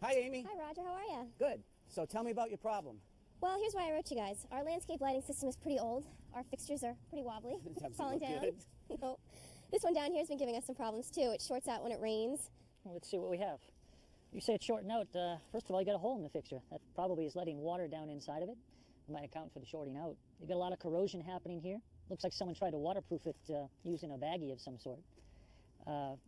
Hi, Amy. Hi, Roger. How are you? Good. So tell me about your problem. Well, here's why I wrote you guys. Our landscape lighting system is pretty old. Our fixtures are pretty wobbly, Doesn't falling look down. good. No. This one down here has been giving us some problems too. It shorts out when it rains. Well, let's see what we have. You say it's shorting out. First of all, you got a hole in the fixture. That probably is letting water down inside of it. It might account for the shorting out. You got a lot of corrosion happening here. Looks like someone tried to waterproof it using a baggie of some sort.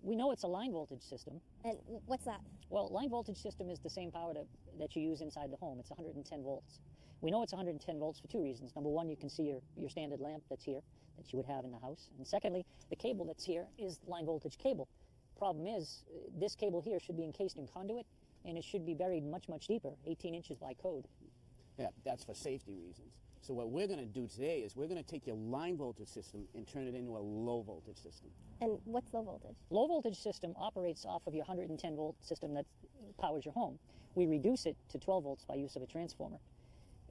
We know it's a line voltage system. And what's that? Well, line voltage system is the same power that you use inside the home. It's 110 volts. We know it's 110 volts for two reasons. Number one, you can see your standard lamp that's here that you would have in the house. And secondly, the cable that's here is line voltage cable. Problem is, this cable here should be encased in conduit, and it should be buried much, much deeper, 18 inches by code. Yeah, that's for safety reasons. So what we're going to do today is we're going to take your line voltage system and turn it into a low voltage system. And what's low voltage? Low voltage system operates off of your 110 volt system that powers your home. We reduce it to 12 volts by use of a transformer.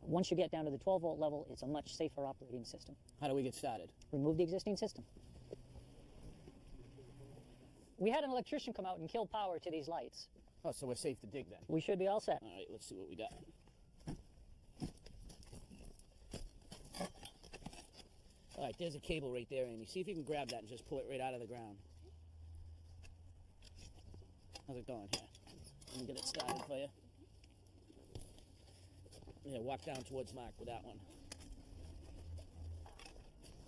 Once you get down to the 12 volt level, it's a much safer operating system. How do we get started? Remove the existing system. We had an electrician come out and kill power to these lights. Oh, so we're safe to dig then. We should be all set. All right, let's see what we got. All right, there's a cable right there, Amy. See if you can grab that and just pull it right out of the ground. How's it going here? Let me get it started for you. Yeah, walk down towards Mark with that one.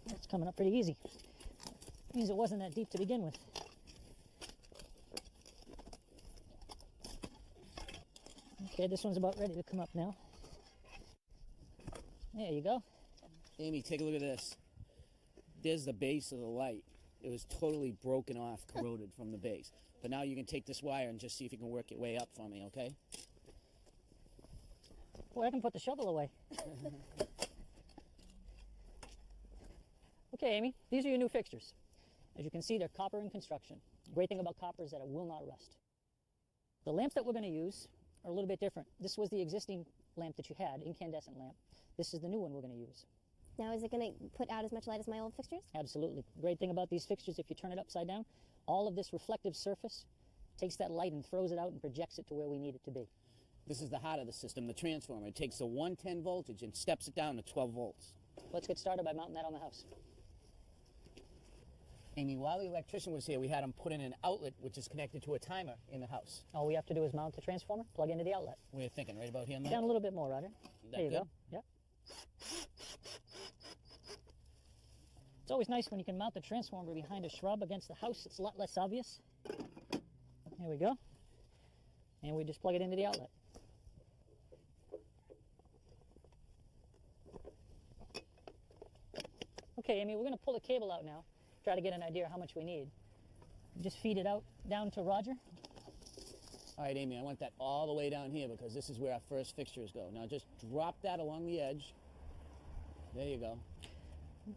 That's coming up pretty easy. Means it wasn't that deep to begin with. Okay, this one's about ready to come up now. There you go. Amy, take a look at this. There's the base of the light. It was totally broken off, corroded from the base. But now you can take this wire and just see if you can work your way up for me, okay? Boy, I can put the shovel away. Okay, Amy, these are your new fixtures. As you can see, they're copper in construction. The great thing about copper is that it will not rust. The lamps that we're going to use are a little bit different. This was the existing lamp that you had, incandescent lamp. This is the new one we're going to use. Now, is it going to put out as much light as my old fixtures? Absolutely. The great thing about these fixtures, if you turn it upside down, all of this reflective surface takes that light and throws it out and projects it to where we need it to be. This is the heart of the system, the transformer. It takes the 110 voltage and steps it down to 12 volts. Let's get started by mounting that on the house. Amy, while the electrician was here, we had him put in an outlet which is connected to a timer in the house. All we have to do is mount the transformer, plug into the outlet. We're thinking right about here, Mike? Down a little bit more, Roger. There you good? go. Yep. It's always nice when you can mount the transformer behind a shrub against the house. It's a lot less obvious. There we go. And we just plug it into the outlet. Okay, Amy, we're going to pull the cable out now. Try to get an idea how much we need. Just feed it out down to Roger. All right, Amy, I want that all the way down here because this is where our first fixtures go. Now just drop that along the edge. There you go.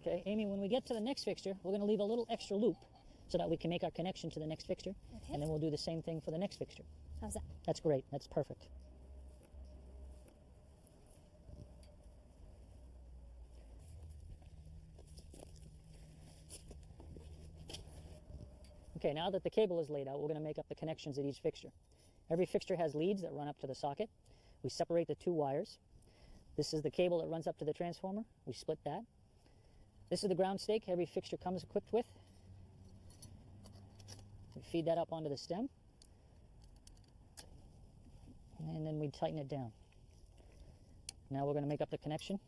Okay, Amy, when we get to the next fixture, we're going to leave a little extra loop so that we can make our connection to the next fixture. Okay. And then we'll do the same thing for the next fixture. How's that? That's great. That's perfect. Okay, now that the cable is laid out, we're going to make up the connections at each fixture. Every fixture has leads that run up to the socket. We separate the two wires. This is the cable that runs up to the transformer. We split that. This is the ground stake every fixture comes equipped with. We feed that up onto the stem. And then we tighten it down. Now we're going to make up the connection.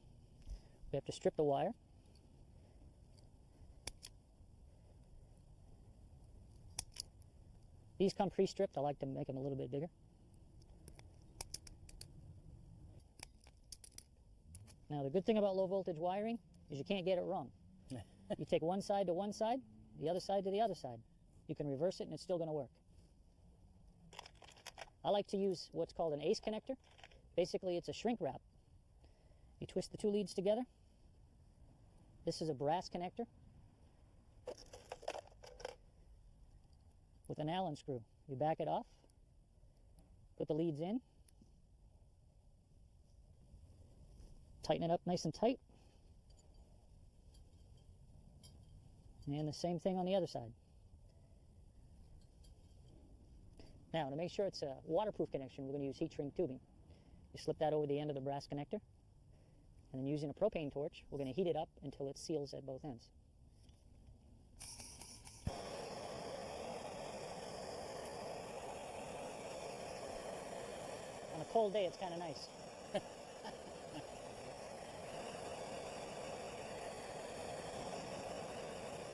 We have to strip the wire. These come pre-stripped. I like to make them a little bit bigger. Now the good thing about low voltage wiring is you can't get it wrong. You take one side to one side, the other side to the other side. You can reverse it and it's still going to work. I like to use what's called an ACE connector. Basically, it's a shrink wrap. You twist the two leads together. This is a brass connector with an Allen screw. You back it off, put the leads in, tighten it up nice and tight, and the same thing on the other side. Now, to make sure it's a waterproof connection, we're going to use heat shrink tubing. You slip that over the end of the brass connector, and then using a propane torch, we're going to heat it up until it seals at both ends. On a cold day, it's kind of nice.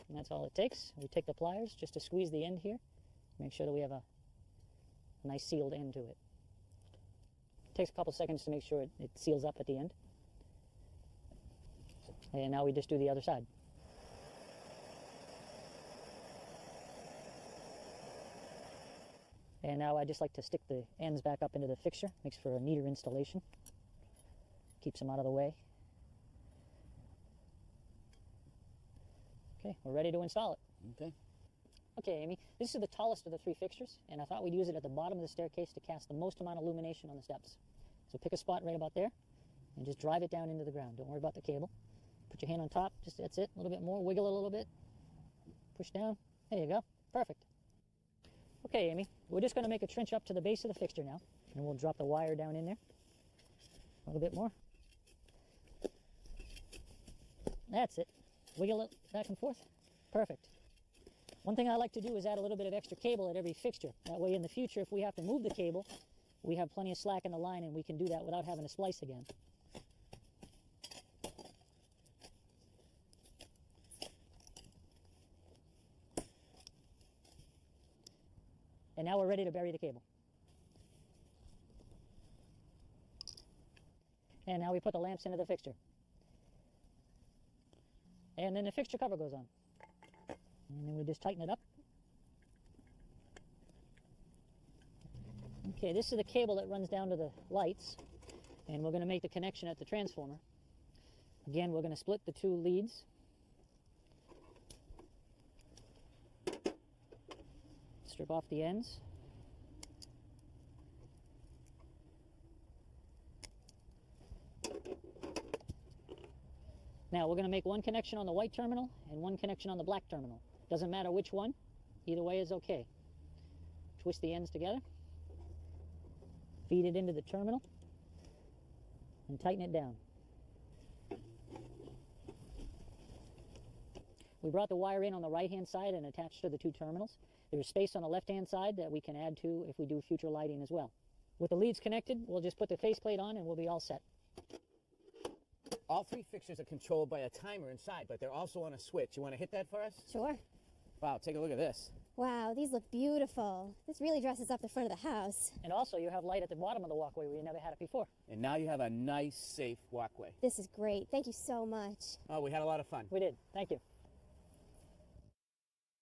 And that's all it takes. We take the pliers just to squeeze the end here, make sure that we have a nice sealed end to it. Takes a couple seconds to make sure it seals up at the end. And now we just do the other side. And now I just like to stick the ends back up into the fixture. Makes for a neater installation. Keeps them out of the way. Okay, we're ready to install it. Okay. Okay, Amy, this is the tallest of the three fixtures, and I thought we'd use it at the bottom of the staircase to cast the most amount of illumination on the steps. So pick a spot right about there, and just drive it down into the ground. Don't worry about the cable. Put your hand on top, just that's it, a little bit more, wiggle it a little bit, push down, there you go, perfect. Okay, Amy, we're just going to make a trench up to the base of the fixture now, and we'll drop the wire down in there, a little bit more. That's it. Wiggle it back and forth. Perfect. One thing I like to do is add a little bit of extra cable at every fixture. That way in the future, if we have to move the cable, we have plenty of slack in the line and we can do that without having to splice again. And now we're ready to bury the cable. And now we put the lamps into the fixture. And then the fixture cover goes on. And then we just tighten it up. Okay, this is the cable that runs down to the lights. And we're going to make the connection at the transformer. Again, we're going to split the two leads. Strip off the ends. Now we're going to make one connection on the white terminal and one connection on the black terminal. Doesn't matter which one, either way is okay. Twist the ends together, feed it into the terminal, and tighten it down. We brought the wire in on the right hand side and attached to the two terminals. There's space on the left hand side that we can add to if we do future lighting as well. With the leads connected, we'll just put the faceplate on and we'll be all set. All three fixtures are controlled by a timer inside, but they're also on a switch. You want to hit that for us? Sure. Wow, take a look at this. Wow, these look beautiful. This really dresses up the front of the house. And also you have light at the bottom of the walkway where you never had it before. And now you have a nice, safe walkway. This is great. Thank you so much. Oh, we had a lot of fun. We did. Thank you.